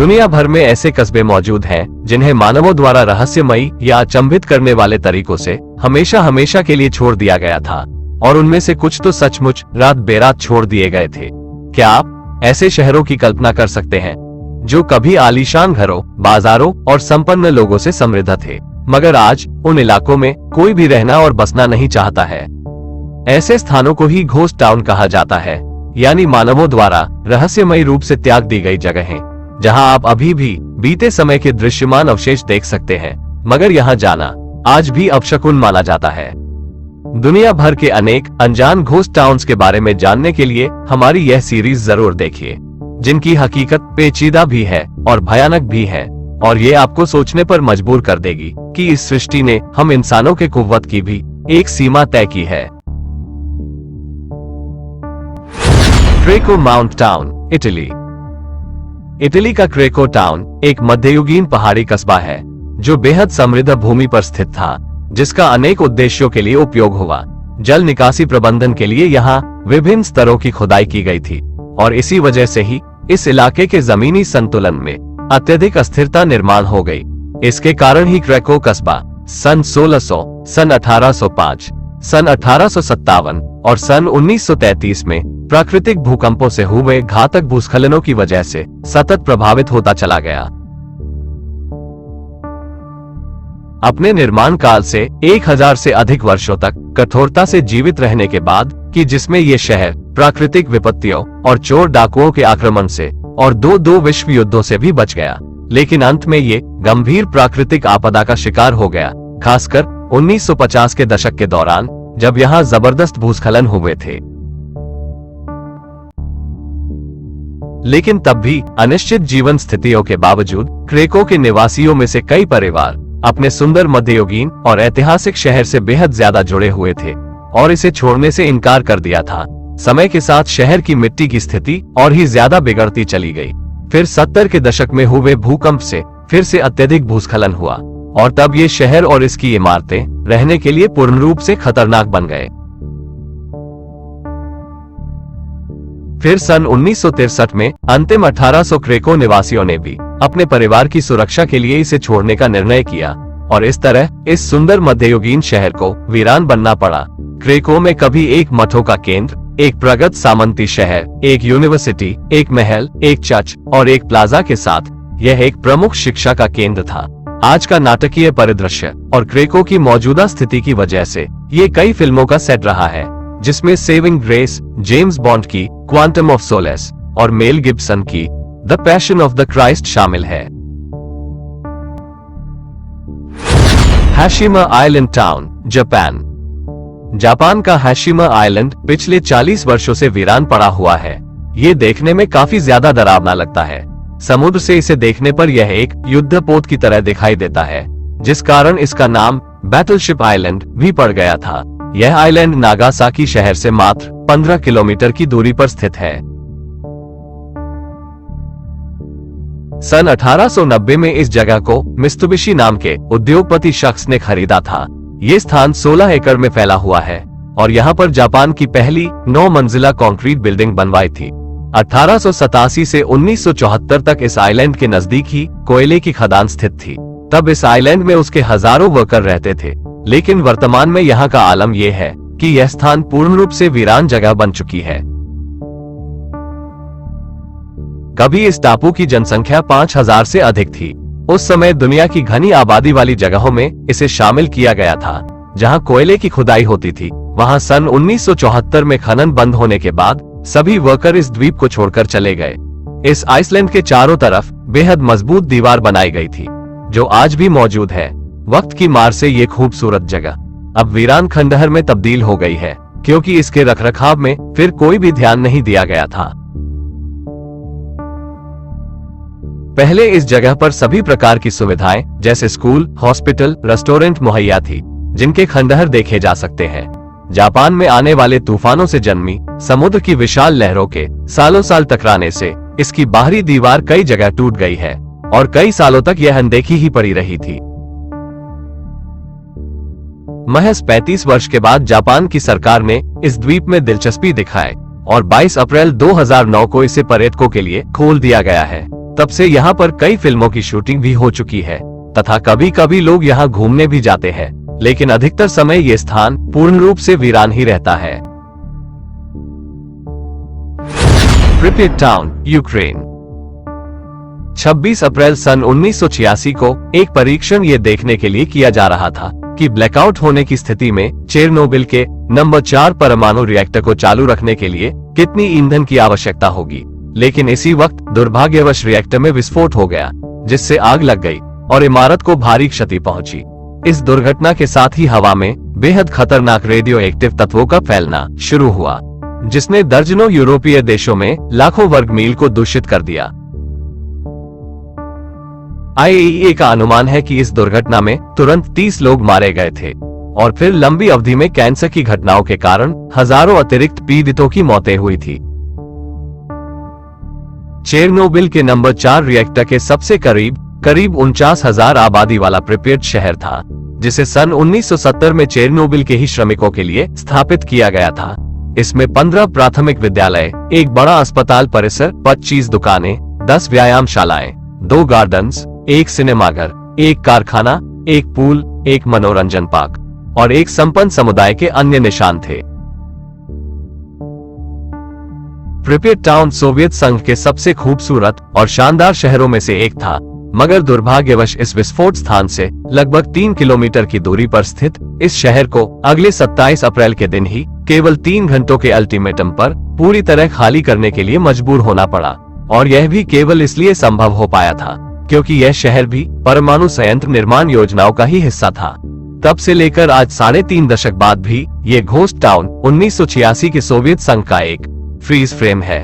दुनिया भर में ऐसे कस्बे मौजूद हैं जिन्हें मानवों द्वारा रहस्यमयी या अचंभित करने वाले तरीकों से हमेशा हमेशा के लिए छोड़ दिया गया था, और उनमें से कुछ तो सचमुच रात बेरात छोड़ दिए गए थे। क्या आप ऐसे शहरों की कल्पना कर सकते हैं जो कभी आलीशान घरों, बाजारों और संपन्न लोगों से समृद्ध थे, मगर आज उन इलाकों में कोई भी रहना और बसना नहीं चाहता है। ऐसे स्थानों को ही घोस्ट टाउन कहा जाता है, यानी मानवों द्वारा रहस्यमयी रूप से त्याग दी गई जगहें, जहां आप अभी भी बीते समय के दृश्यमान अवशेष देख सकते हैं, मगर यहां जाना आज भी अपशकुन माना जाता है। दुनिया भर के अनेक अनजान घोस्ट टाउन्स के बारे में जानने के लिए हमारी यह सीरीज जरूर देखिए, जिनकी हकीकत पेचीदा भी है और भयानक भी है, और ये आपको सोचने पर मजबूर कर देगी कि इस सृष्टि ने हम इंसानों के कुव्वत की भी एक सीमा तय की है। Krakow mount town, Italy. Italy का क्रेको टाउन एक मध्ययुगीन पहाड़ी कस्बा है जो बेहद समृद्ध भूमि पर स्थित था, जिसका अनेक उद्देश्यों के लिए उपयोग हुआ। जल निकासी प्रबंधन के लिए यहाँ विभिन्न स्तरों की खुदाई की गई थी, और इसी वजह से ही इस इलाके के जमीनी संतुलन में अत्यधिक अस्थिरता निर्माण हो गई। इसके कारण ही क्रेको कस्बा सन 1600, सन 1805, सन 1857 और सन 1933 में प्राकृतिक भूकंपों से हुए घातक भूस्खलनों की वजह से सतत प्रभावित होता चला गया। अपने निर्माण काल से 1000 से अधिक वर्षों तक कठोरता से जीवित रहने के बाद कि जिसमें ये शहर प्राकृतिक विपत्तियों और चोर डाकुओं के आक्रमण से और दो विश्व युद्धों से भी बच गया, लेकिन अंत में ये गंभीर प्राकृतिक आपदा का शिकार हो गया, खासकर 1950 के दशक के दौरान, जब यहाँ जबरदस्त भूस्खलन हुए थे। लेकिन तब भी अनिश्चित जीवन स्थितियों के बावजूद क्रेको के निवासियों में से कई परिवार अपने सुंदर मध्ययुगीन और ऐतिहासिक शहर से बेहद ज्यादा जुड़े हुए थे और इसे छोड़ने से इनकार कर दिया था। समय के साथ शहर की मिट्टी की स्थिति और ही ज्यादा बिगड़ती चली गई। फिर 70 के दशक में हुए भूकंप से फिर से अत्यधिक भूस्खलन हुआ, और तब ये शहर और इसकी इमारतें रहने के लिए पूर्ण रूप से खतरनाक बन गए। फिर सन 1963 में अंतिम 1800 क्रेको निवासियों ने भी अपने परिवार की सुरक्षा के लिए इसे छोड़ने का निर्णय किया, और इस तरह इस सुंदर मध्ययुगीन शहर को वीरान बनना पड़ा। क्रेको में कभी एक मठों का केंद्र, एक प्रगत सामंती शहर, एक यूनिवर्सिटी, एक महल, एक चर्च और एक प्लाजा के साथ यह एक प्रमुख शिक्षा का केंद्र था। आज का नाटकीय परिदृश्य और क्रेको की मौजूदा स्थिति की वजह से ये कई फिल्मों का सेट रहा है, जिसमें सेविंग ग्रेस, जेम्स बॉन्ड की क्वांटम ऑफ सोलेस और मेल गिब्सन की the passion of the Christ शामिल है। Hashima island town, Japan. Japan का हाशिमा आइलैंड पिछले 40 वर्षों से वीरान पड़ा हुआ है। ये देखने में काफी ज्यादा डरावना लगता है। समुद्र से इसे देखने पर यह एक युद्धपोत की तरह दिखाई देता है, जिस कारण इसका नाम बैटलशिप आइलैंड भी पड़ गया था। यह आइलैंड नागासाकी शहर से मात्र 15 किलोमीटर की दूरी पर स्थित है। सन 1890 में इस जगह को मित्सुबिशी नाम के उद्योगपति शख्स ने खरीदा था। ये स्थान 16 एकड़ में फैला हुआ है और यहाँ पर जापान की पहली 9 मंजिला कंक्रीट बिल्डिंग बनवाई थी। 1887 से 1974 तक इस आइलैंड के नजदीक ही कोयले की खदान स्थित थी। तब इस आइलैंड में उसके हजारों वर्कर रहते थे, लेकिन वर्तमान में यहाँ का आलम यह है कि यह स्थान पूर्ण रूप से वीरान जगह बन चुकी है। कभी इस टापू की जनसंख्या 5000 से अधिक थी। उस समय दुनिया की घनी आबादी वाली जगहों में इसे शामिल किया गया था, जहां कोयले की खुदाई होती थी। वहां सन 1974 में खनन बंद होने के बाद सभी वर्कर इस द्वीप को छोड़कर चले गए। इस आइसलैंड के चारों तरफ बेहद मजबूत दीवार बनाई गई थी, जो आज भी मौजूद है। वक्त की मार से ये खूबसूरत जगह अब वीरान खंडहर में तब्दील हो गई है, क्योंकि इसके रखरखाव में फिर कोई भी ध्यान नहीं दिया गया था। पहले इस जगह पर सभी प्रकार की सुविधाएं जैसे स्कूल, हॉस्पिटल, रेस्टोरेंट मुहैया थी, जिनके खंडहर देखे जा सकते हैं। जापान में आने वाले तूफानों से जन्मी समुद्र की विशाल लहरों के सालों साल टकराने से इसकी बाहरी दीवार कई जगह टूट गई है और कई सालों तक यह अनदेखी ही पड़ी रही थी। महज 35 वर्ष के बाद जापान की सरकार ने इस द्वीप में दिलचस्पी दिखाई और 22 अप्रैल 2009 को इसे पर्यटकों के लिए खोल दिया गया है। तब से यहाँ पर कई फिल्मों की शूटिंग भी हो चुकी है तथा कभी कभी लोग यहाँ घूमने भी जाते हैं, लेकिन अधिकतर समय ये स्थान पूर्ण रूप से वीरान ही रहता है। प्रिपेट टाउन, यूक्रेन। 26 अप्रैल सन 1986 को एक परीक्षण ये देखने के लिए किया जा रहा था कि ब्लैकआउट होने की स्थिति में चेरनोबिल के नंबर 4 परमाणु रिएक्टर को चालू रखने के लिए कितनी ईंधन की आवश्यकता होगी। लेकिन इसी वक्त दुर्भाग्यवश रिएक्टर में विस्फोट हो गया, जिससे आग लग गई और इमारत को भारी क्षति पहुंची। इस दुर्घटना के साथ ही हवा में बेहद खतरनाक रेडियो एक्टिव तत्वों का फैलना शुरू हुआ, जिसने दर्जनों यूरोपीय देशों में लाखों वर्ग मील को दूषित कर दिया। IAEA का अनुमान है कि इस दुर्घटना में तुरंत 30 लोग मारे गए थे और फिर लंबी अवधि में कैंसर की घटनाओं के कारण हजारों अतिरिक्त पीड़ितों की मौतें हुई थी। चेरनोबिल के नंबर 4 रिएक्टर के सबसे करीब 49,000 आबादी वाला प्रिपेट शहर था, जिसे सन 1970 में चेरनोबिल के ही श्रमिकों के लिए स्थापित किया गया था। इसमें 15 प्राथमिक विद्यालय, एक बड़ा अस्पताल परिसर, 25 दुकानें, 10 व्यायामशालाएं, 2 गार्डन्स, एक सिनेमाघर, एक कारखाना, एक पूल, एक मनोरंजन पार्क और एक संपन्न समुदाय के अन्य निशान थे। प्रिपेट टाउन सोवियत संघ के सबसे खूबसूरत और शानदार शहरों में से एक था, मगर दुर्भाग्यवश इस विस्फोट स्थान से लगभग 3 किलोमीटर की दूरी पर स्थित इस शहर को अगले 27 अप्रैल के दिन ही केवल 3 घंटों के अल्टीमेटम पर पूरी तरह खाली करने के लिए मजबूर होना पड़ा, और यह भी केवल इसलिए संभव हो पाया था क्योंकि यह शहर भी परमाणु संयंत्र निर्माण योजनाओं का ही हिस्सा था। तब से लेकर आज 3.5 दशक बाद भी ये घोस्ट टाउन 1986 के सोवियत संघ का एक फ्रीज फ्रेम है।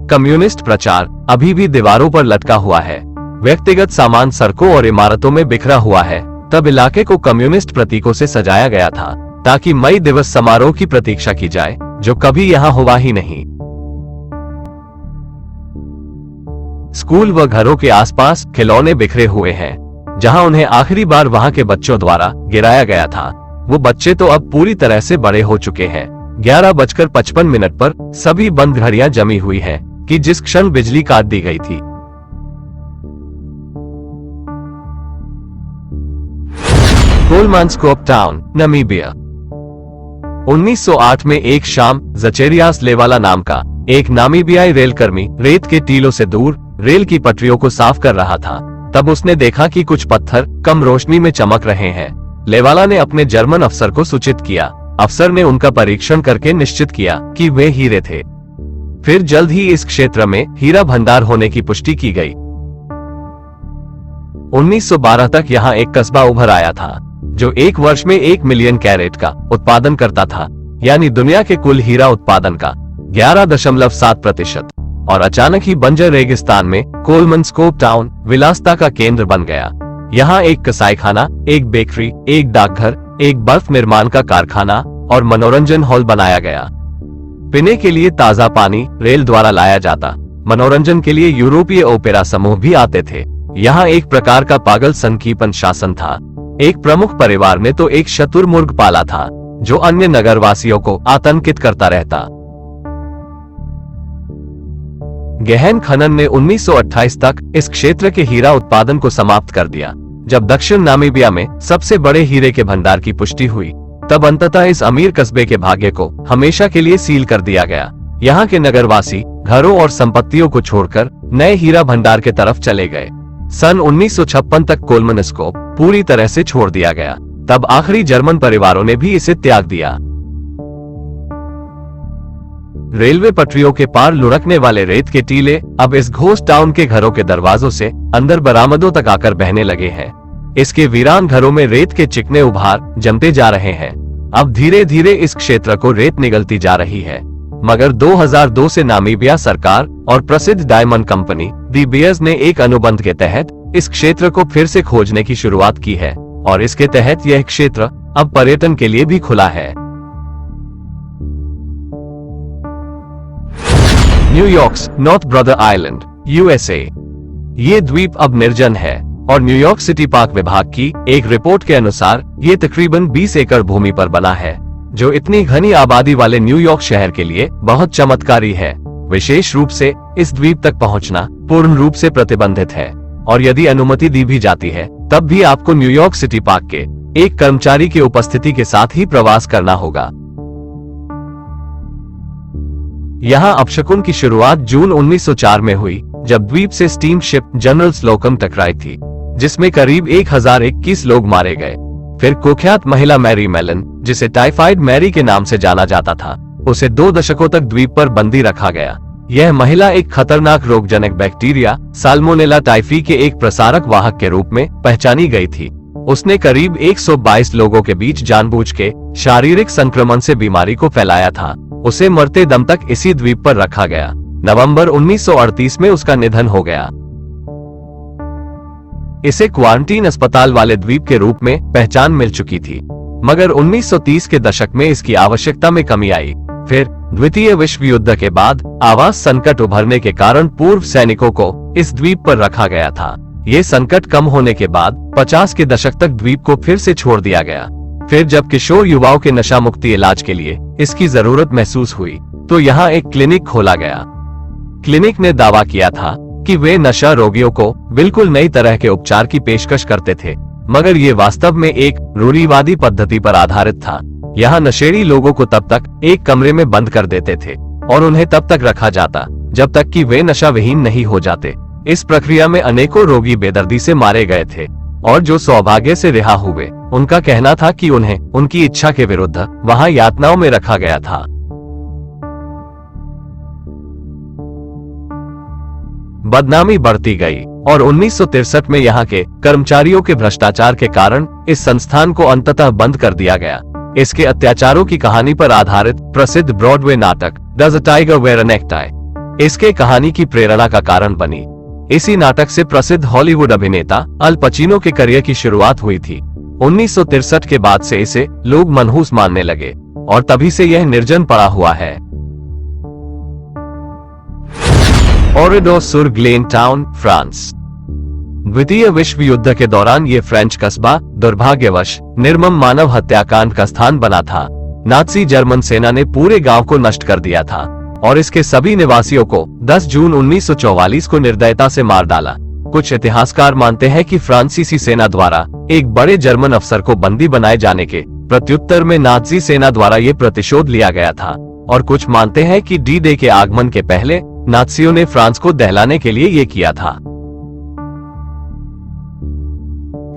कम्युनिस्ट प्रचार अभी भी दीवारों पर लटका हुआ है। व्यक्तिगत सामान सड़कों और इमारतों में बिखरा हुआ है। तब इलाके को कम्युनिस्ट प्रतीकों से सजाया गया था ताकि मई दिवस समारोह की प्रतीक्षा की जाए, जो कभी यहाँ हुआ ही नहीं। स्कूल व घरों के आसपास खिलौने बिखरे हुए हैं, जहां उन्हें आखिरी बार वहां के बच्चों द्वारा गिराया गया था। वो बच्चे तो अब पूरी तरह से बड़े हो चुके हैं। 11:55 पर सभी बंद घड़ियां जमी हुई हैं कि जिस क्षण बिजली काट दी गई थी। कोलमानस्कोप टाउन, नामीबिया। 1908 में एक शाम ज़चेरियास लेवाला नाम का एक नामीबियाई रेलकर्मी रेत के टीलों से दूर रेल की पटरियों को साफ कर रहा था। तब उसने देखा कि कुछ पत्थर कम रोशनी में चमक रहे हैं। लेवाला ने अपने जर्मन अफसर को सूचित किया। अफसर ने उनका परीक्षण करके निश्चित किया कि वे हीरे थे। फिर जल्द ही इस क्षेत्र में हीरा भंडार होने की पुष्टि की गई। 1912 तक यहाँ एक कस्बा उभर आया था जो एक वर्ष में 1 मिलियन कैरेट का उत्पादन करता था, यानी दुनिया के कुल हीरा उत्पादन का 11.7%। और अचानक ही बंजर रेगिस्तान में कोलमानस्कोप टाउन विलासिता का केंद्र बन गया। यहाँ एक कसाईखाना, एक बेकरी, एक डाकघर, एक बर्फ निर्माण का कारखाना और मनोरंजन हॉल बनाया गया। पीने के लिए ताजा पानी रेल द्वारा लाया जाता। मनोरंजन के लिए यूरोपीय ओपेरा समूह भी आते थे। यहाँ एक प्रकार का पागल संकीपन शासन था। एक प्रमुख परिवार ने तो एक शतुरमुर्ग पाला था जो अन्य नगरवासियों को आतंकित करता रहता। गहन खनन ने 1928 तक इस क्षेत्र के हीरा उत्पादन को समाप्त कर दिया। जब दक्षिण नामीबिया में सबसे बड़े हीरे के भंडार की पुष्टि हुई, तब अंततः इस अमीर कस्बे के भाग्य को हमेशा के लिए सील कर दिया गया। यहाँ के नगरवासी घरों और संपत्तियों को छोड़कर नए हीरा भंडार के तरफ चले गए। सन 1956 तक कोलमानस्कोप पूरी तरह से छोड़ दिया गया। तब आखिरी जर्मन परिवारों ने भी इसे त्याग दिया। रेलवे पटरियों के पार लुढ़कने वाले रेत के टीले अब इस घोस्ट टाउन के घरों के दरवाजों से अंदर बरामदों तक आकर बहने लगे हैं। इसके वीरान घरों में रेत के चिकने उभार जमते जा रहे हैं। अब धीरे धीरे इस क्षेत्र को रेत निगलती जा रही है। मगर 2002 से नामीबिया सरकार और प्रसिद्ध डायमंड कंपनी दी बियर्स ने एक अनुबंध के तहत इस क्षेत्र को फिर से खोजने की शुरुआत की है और इसके तहत यह क्षेत्र अब पर्यटन के लिए भी खुला है। न्यूयॉर्क्स नॉर्थ ब्रदर आइलैंड, यूएसए। ये द्वीप अब निर्जन है और न्यूयॉर्क सिटी पार्क विभाग की एक रिपोर्ट के अनुसार ये तकरीबन 20 एकड़ भूमि पर बना है, जो इतनी घनी आबादी वाले न्यूयॉर्क शहर के लिए बहुत चमत्कारी है। विशेष रूप से इस द्वीप तक पहुंचना पूर्ण रूप से प्रतिबंधित है, और यदि अनुमति दी भी जाती है तब भी आपको न्यूयॉर्क सिटी पार्क के एक कर्मचारी की उपस्थिति के साथ ही प्रवास करना होगा। यहाँ अपशकुन की शुरुआत जून 1904 में हुई, जब द्वीप से स्टीम शिप जनरल स्लोकम टकराई थी, जिसमें करीब 1021 लोग मारे गए। फिर कुख्यात महिला मैरी मेलन, जिसे टाइफाइड मैरी के नाम से जाना जाता था, उसे 2 दशकों तक द्वीप पर बंदी रखा गया। यह महिला एक खतरनाक रोगजनक बैक्टीरिया साल्मोनेला टाइफी के एक प्रसारक वाहक के रूप में पहचानी गई थी। उसने करीब 122 लोगों के बीच जानबूझ के शारीरिक संक्रमण से बीमारी को फैलाया था। उसे मरते दम तक इसी द्वीप पर रखा गया। नवंबर 1938 में उसका निधन हो गया। इसे क्वारंटीन अस्पताल वाले द्वीप के रूप में पहचान मिल चुकी थी, मगर 1930 के दशक में इसकी आवश्यकता में कमी आई। फिर द्वितीय विश्व युद्ध के बाद आवास संकट उभरने के कारण पूर्व सैनिकों को इस द्वीप पर रखा गया था। ये संकट कम होने के बाद 50 के दशक तक द्वीप को फिर से छोड़ दिया गया। फिर जब किशोर युवाओं के नशा मुक्ति इलाज के लिए इसकी जरूरत महसूस हुई, तो यहाँ एक क्लिनिक खोला गया। क्लिनिक ने दावा किया था कि वे नशा रोगियों को बिल्कुल नई तरह के उपचार की पेशकश करते थे, मगर ये वास्तव में एक रूढ़िवादी पद्धति पर आधारित था। यहाँ नशेड़ी लोगों को तब तक एक कमरे में बंद कर देते थे और उन्हें तब तक रखा जाता जब तक कि वे नशा विहीन नहीं हो जाते। इस प्रक्रिया में अनेकों रोगी बेदर्दी से मारे गए थे, और जो सौभाग्य से रिहा हुए, उनका कहना था कि उन्हें उनकी इच्छा के विरुद्ध वहां यातनाओं में रखा गया था। बदनामी बढ़ती गई और 1963 में यहाँ के कर्मचारियों के भ्रष्टाचार के कारण इस संस्थान को अंततः बंद कर दिया गया। इसके अत्याचारों की कहानी पर आधारित प्रसिद्ध ब्रॉडवे नाटक does a tiger wear a necktie इसके कहानी की प्रेरणा का कारण बनी। इसी नाटक से प्रसिद्ध हॉलीवुड अभिनेता अल पचिनो के करियर की शुरुआत हुई थी। 1963 के बाद से इसे लोग मनहूस मानने लगे और तभी से यह निर्जन पड़ा हुआ है। ओरेडो-सुर-ग्लेन टाउन, फ्रांस। द्वितीय विश्व युद्ध के दौरान ये फ्रेंच कस्बा दुर्भाग्यवश निर्मम मानव हत्याकांड का स्थान बना था। नाजी जर्मन सेना ने पूरे गांव को नष्ट कर दिया था और इसके सभी निवासियों को 10 जून 1944 को निर्दयता से मार डाला। कुछ इतिहासकार मानते हैं कि फ्रांसीसी सेना द्वारा एक बड़े जर्मन अफसर को बंदी बनाए जाने के प्रत्युत्तर में नाजी सेना द्वारा ये प्रतिशोध लिया गया था, और कुछ मानते हैं कि डी-डे के आगमन के पहले नाजियों ने फ्रांस को दहलाने के लिए ये किया था।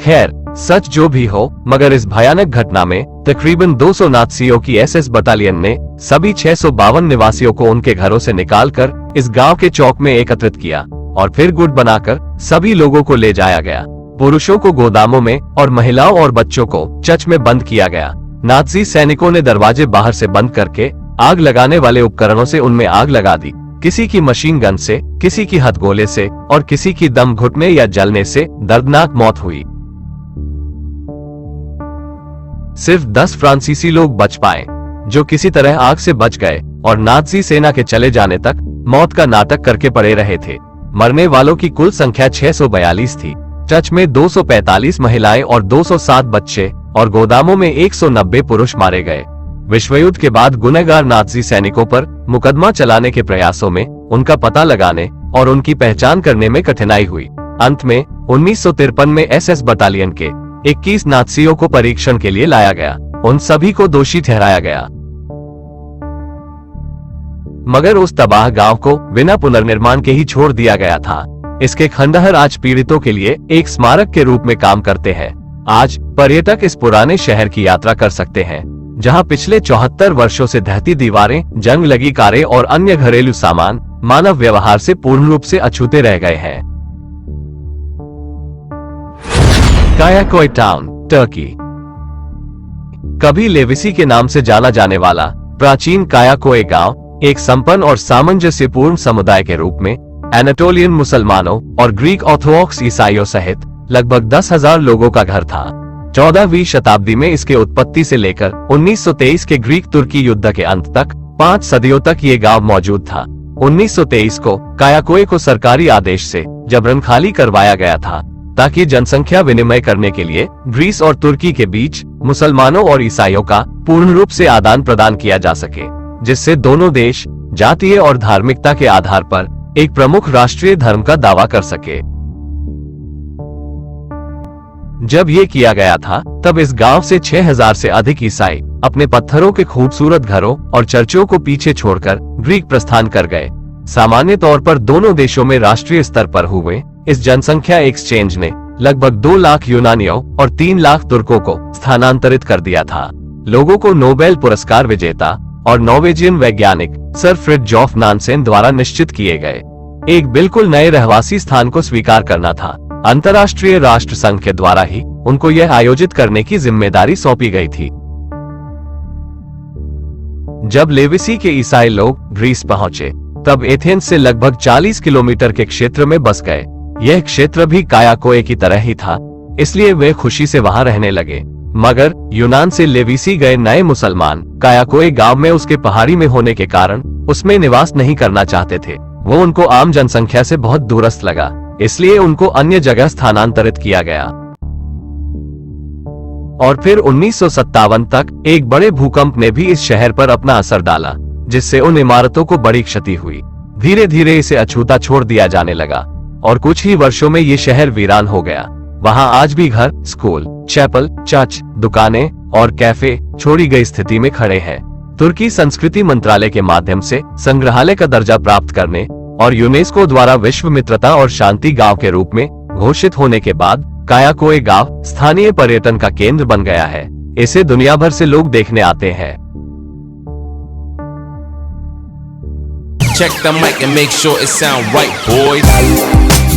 खैर, सच जो भी हो, मगर इस भयानक घटना में तकरीबन 200 नाजियों की एसएस बटालियन ने सभी 652 निवासियों को उनके घरों से निकालकर इस गांव के चौक में एकत्रित किया और फिर गुट बनाकर सभी लोगों को ले जाया गया। पुरुषों को गोदामों में और महिलाओं और बच्चों को चर्च में बंद किया गया। नाजी सैनिकों ने दरवाजे बाहर से बंद करके आग लगाने वाले उपकरणों से उनमें आग लगा दी। किसी की मशीन गन से, किसी की हथगोले से और किसी की दम घुटने या जलने से दर्दनाक मौत हुई। सिर्फ 10 फ्रांसीसी लोग बच पाए, जो किसी तरह आग से बच गए और नाजी सेना के चले जाने तक मौत का नाटक करके पड़े रहे थे। मरने वालों की कुल संख्या 642 थी। चर्च में 245 महिलाएं और 207 बच्चे और गोदामों में 190 पुरुष मारे गए। विश्वयुद्ध के बाद गुनहगार नाजी सैनिकों पर मुकदमा चलाने के प्रयासों में उनका पता लगाने और उनकी पहचान करने में कठिनाई हुई। अंत में 1953 में एसएस बटालियन के 21 नाजियों को परीक्षण के लिए लाया गया। उन सभी को दोषी ठहराया गया, मगर उस तबाह गांव को बिना पुनर्निर्माण के ही छोड़ दिया गया था। इसके खंडहर आज पीड़ितों के लिए एक स्मारक के रूप में काम करते हैं। आज पर्यटक इस पुराने शहर की यात्रा कर सकते हैं, जहां पिछले 74 वर्षों से ढहती दीवारें, जंग लगी कारें और अन्य घरेलू सामान मानव व्यवहार से पूर्ण रूप से अछूते रह गए हैं। कायाकोय टाउन, टर्की। कभी लेविसी के नाम से जाना जाने वाला प्राचीन कायाकोय गांव एक संपन्न और सामंजस्यपूर्ण समुदाय के रूप में एनाटोलियन मुसलमानों और ग्रीक ऑर्थोडॉक्स ईसाइयों सहित लगभग 10,000 लोगों का घर था। 14वीं शताब्दी में इसके उत्पत्ति से लेकर 1923 के ग्रीक तुर्की युद्ध के अंत तक 5 सदियों तक ये गांव मौजूद था। 1923 को कायाकोय को सरकारी आदेश से जबरन खाली करवाया गया था, ताकि जनसंख्या विनिमय करने के लिए ग्रीस और तुर्की के बीच मुसलमानों और ईसाइयों का पूर्ण रूप से आदान प्रदान किया जा सके, जिससे दोनों देश जातीय और धार्मिकता के आधार पर एक प्रमुख राष्ट्रीय धर्म का दावा कर सके। जब ये किया गया था, तब इस गांव से 6000 से अधिक ईसाई अपने पत्थरों के खूबसूरत घरों और चर्चों को पीछे छोड़कर ग्रीक प्रस्थान कर गए। सामान्य तौर पर दोनों देशों में राष्ट्रीय स्तर पर हुए इस जनसंख्या एक्सचेंज ने लगभग 2 लाख यूनानियों और 3 लाख तुर्कों को स्थानांतरित कर दिया था। लोगों को नोबेल पुरस्कार विजेता और नॉर्वेजियन वैज्ञानिक सर फ्रिडजॉफ नानसेन द्वारा निश्चित किए गए एक बिल्कुल नए रहवासी स्थान को स्वीकार करना था। अंतर्राष्ट्रीय राष्ट्र संघ के द्वारा ही उनको यह आयोजित करने की जिम्मेदारी सौंपी गई थी। जब लेविसी के ईसाई लोग ग्रीस पहुंचे, तब एथेंस से लगभग 40 किलोमीटर के क्षेत्र में बस गए। यह क्षेत्र भी कायाकोए की तरह ही था, इसलिए वे खुशी से वहां रहने लगे। मगर यूनान से लेविसी गए नए मुसलमान कायाकोए गांव में उसके पहाड़ी में होने के कारण उसमें निवास नहीं करना चाहते थे। वो उनको आम जनसंख्या से बहुत दूरस्थ लगा, इसलिए उनको अन्य जगह स्थानांतरित किया गया। और फिर 1957 तक एक बड़े भूकंप ने भी इस शहर पर अपना असर डाला, जिससे उन इमारतों को बड़ी क्षति हुई। धीरे धीरे इसे अछूता छोड़ दिया जाने लगा और कुछ ही वर्षों में ये शहर वीरान हो गया। वहां आज भी घर, स्कूल, चैपल, चर्च, दुकानें और कैफे छोड़ी गई स्थिति में खड़े हैं। तुर्की संस्कृति मंत्रालय के माध्यम से संग्रहालय का दर्जा प्राप्त करने और यूनेस्को द्वारा विश्व मित्रता और शांति गांव के रूप में घोषित होने के बाद कायाकोए गांव स्थानीय पर्यटन का केंद्र बन गया है। इसे दुनिया भर से लोग देखने आते हैं। Check the mic and make sure it sound right, boys.